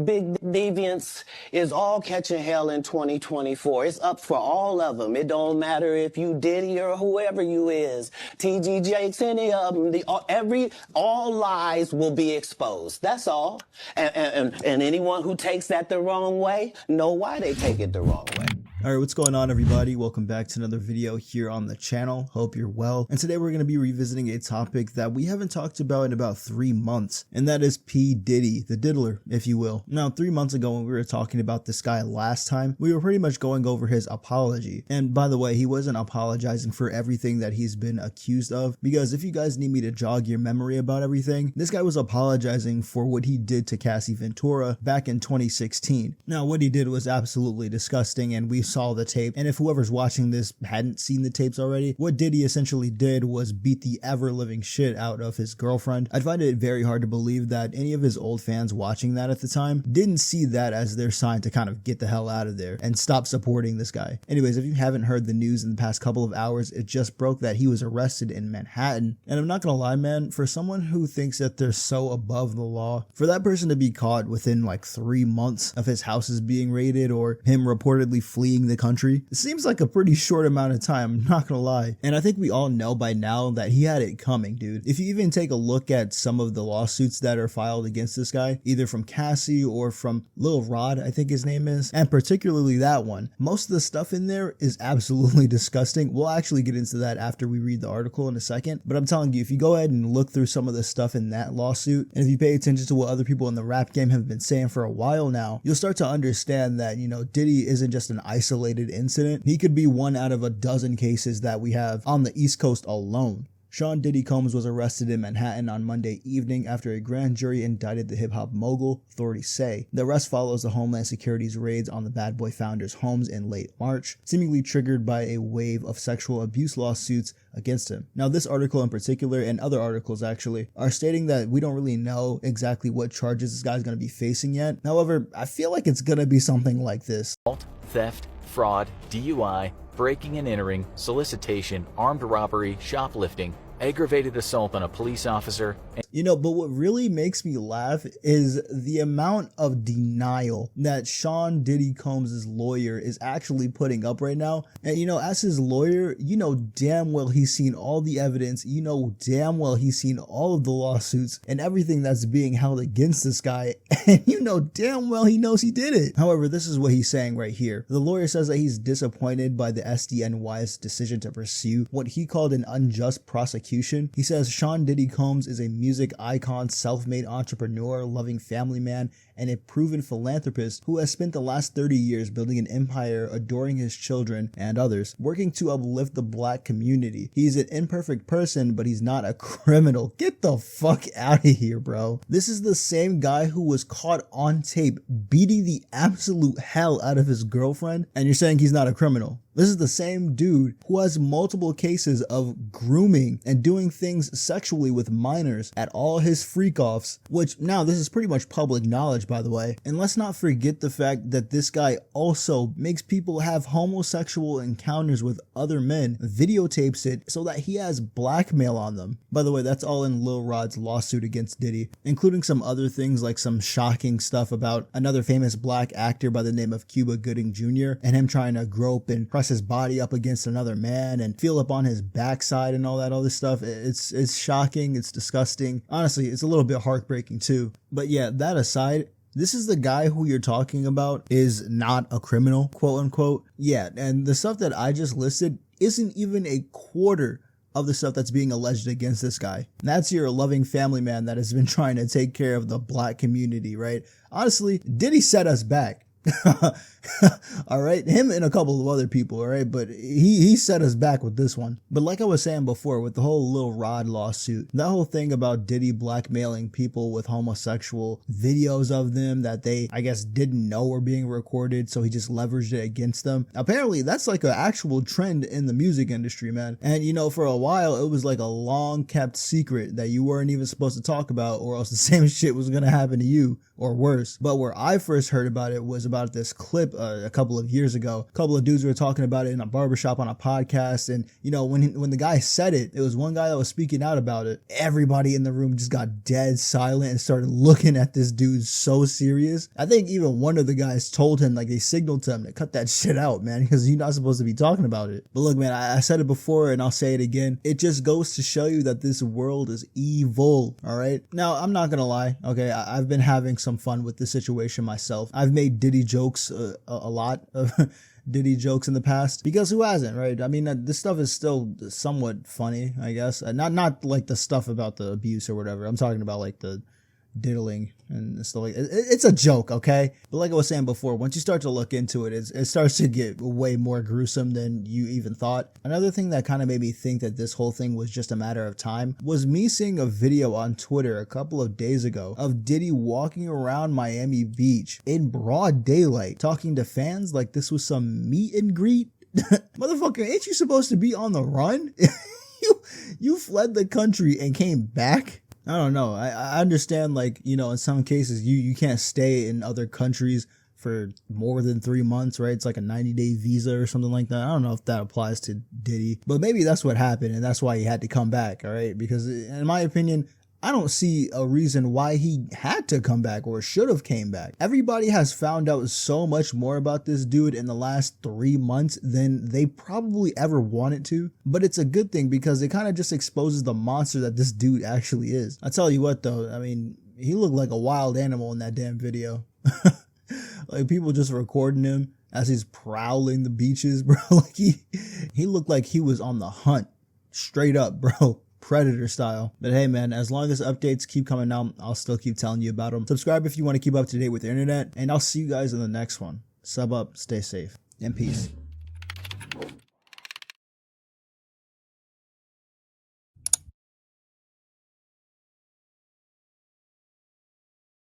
Big deviance is all catching hell in 2024. It's up for all of them. It don't matter if you Diddy or whoever you is, TG Jakes, any of them. All lies will be exposed. That's all. And anyone who takes that the wrong way, know why they take it the wrong way. Alright, what's going on, everybody? Welcome back to another video here on the channel. Hope you're well. And today we're going to be revisiting a topic that we haven't talked about in about 3 months, and that is P. Diddy, the diddler, if you will. Now, 3 months ago when we were talking about this guy last time, we were pretty much going over his apology. And by the way, he wasn't apologizing for everything that he's been accused of, because if you guys need me to jog your memory about everything, this guy was apologizing for what he did to Cassie Ventura back in 2016. Now, what he did was absolutely disgusting, and we saw the tape. And if whoever's watching this hadn't seen the tapes already, what Diddy essentially did was beat the ever-living shit out of his girlfriend. I'd find it very hard to believe that any of his old fans watching that at the time didn't see that as their sign to kind of get the hell out of there and stop supporting this guy. Anyways, if you haven't heard the news in the past couple of hours, it just broke that he was arrested in Manhattan. And I'm not gonna lie, man, for someone who thinks that they're so above the law, for that person to be caught within like 3 months of his houses being raided or him reportedly fleeing the country, it seems like a pretty short amount of time, I'm not gonna lie. And I think we all know by now that he had it coming, dude. If you even take a look at some of the lawsuits that are filed against this guy, either from Cassie or from Lil Rod, I think his name is, and particularly that one, most of the stuff in there is absolutely disgusting. We'll actually get into that after we read the article in a second, but I'm telling you, if you go ahead and look through some of the stuff in that lawsuit, and if you pay attention to what other people in the rap game have been saying for a while now, you'll start to understand that, you know, Diddy isn't just an isolated incident. He could be one out of a dozen cases that we have on the East Coast alone. Sean Diddy Combs was arrested in Manhattan on Monday evening after a grand jury indicted the hip-hop mogul, authorities say. The arrest follows the Homeland Security's raids on the Bad Boy founder's homes in late March, seemingly triggered by a wave of sexual abuse lawsuits against him. Now, this article in particular, and other articles actually, are stating that we don't really know exactly what charges this guy's going to be facing yet. However, I feel like it's going to be something like this. Theft, fraud, DUI, breaking and entering, solicitation, armed robbery, shoplifting, aggravated assault on a police officer. You know, but what really makes me laugh is the amount of denial that Sean Diddy Combs' lawyer is actually putting up right now. And you know, as his lawyer, you know damn well he's seen all the evidence, you know damn well he's seen all of the lawsuits and everything that's being held against this guy, and you know damn well he knows he did it. However, this is what he's saying right here. The lawyer says that he's disappointed by the SDNY's decision to pursue what he called an unjust prosecution. He says Sean Diddy Combs is a music icon, self-made entrepreneur, loving family man, and a proven philanthropist who has spent the last 30 years building an empire, adoring his children and others, working to uplift the black community. He's an imperfect person, but he's not a criminal. Get the fuck out of here, bro. This is the same guy who was caught on tape beating the absolute hell out of his girlfriend, and you're saying he's not a criminal. This is the same dude who has multiple cases of grooming and doing things sexually with minors at all his freak-offs, which now this is pretty much public knowledge, by the way. And let's not forget the fact that this guy also makes people have homosexual encounters with other men, videotapes it so that he has blackmail on them. By the way, that's all in Lil Rod's lawsuit against Diddy, including some other things like some shocking stuff about another famous black actor by the name of Cuba Gooding Jr. and him trying to grope and press his body up against another man and feel up on his backside and all that other stuff. It's shocking, it's disgusting. Honestly, it's a little bit heartbreaking too. But yeah, that aside, this is the guy who you're talking about is not a criminal, quote unquote. Yeah, and the stuff that I just listed isn't even a quarter of the stuff that's being alleged against this guy. And that's your loving family man that has been trying to take care of the black community, right? Honestly, Diddy set us back. All right, him and a couple of other people, all right, but he set us back with this one. But like I was saying before, with the whole Lil Rod lawsuit, that whole thing about Diddy blackmailing people with homosexual videos of them that they, I guess, didn't know were being recorded, so he just leveraged it against them. Apparently, that's like an actual trend in the music industry, man. And you know, for a while, it was like a long kept secret that you weren't even supposed to talk about, or else the same shit was gonna happen to you. or worse. But where I first heard about it was about this clip a couple of years ago. A couple of dudes were talking about it in a barbershop on a podcast, and you know, when the guy said it, it was one guy that was speaking out about it. Everybody in the room just got dead silent and started looking at this dude so serious. I think even one of the guys told him, like, they signaled to him to cut that shit out, man, because you're not supposed to be talking about it. But look, man, I said it before and I'll say it again. It just goes to show you that this world is evil, all right? Now, I'm not gonna lie, okay? I've been having some fun with this situation myself. I've made Diddy jokes a lot of Diddy jokes in the past, because who hasn't, right? I mean, this stuff is still somewhat funny, I guess. Not like the stuff about the abuse or whatever. I'm talking about like the diddling and stuff like it's a joke, okay? But like I was saying before, once you start to look into it, it starts to get way more gruesome than you even thought. Another thing that kind of made me think that this whole thing was just a matter of time was me seeing a video on Twitter a couple of days ago of Diddy walking around Miami Beach in broad daylight talking to fans like this was some meet and greet. Motherfucker, ain't you supposed to be on the run? you fled the country and came back? I don't know. I understand, like, you know, in some cases you can't stay in other countries for more than 3 months, right? It's like a 90-day visa or something like that. I don't know if that applies to Diddy, but maybe that's what happened and that's why he had to come back, all right? Because in my opinion, I don't see a reason why he had to come back or should have came back. Everybody has found out so much more about this dude in the last 3 months than they probably ever wanted to. But it's a good thing because it kind of just exposes the monster that this dude actually is. I tell you what though, I mean, he looked like a wild animal in that damn video. Like people just recording him as he's prowling the beaches, bro. Like he looked like he was on the hunt, straight up, bro. Predator style. But hey man, as long as updates keep coming out, I'll still keep telling you about them. Subscribe if you want to keep up to date with the internet, and I'll see you guys in the next one. Sub up, stay safe, and peace.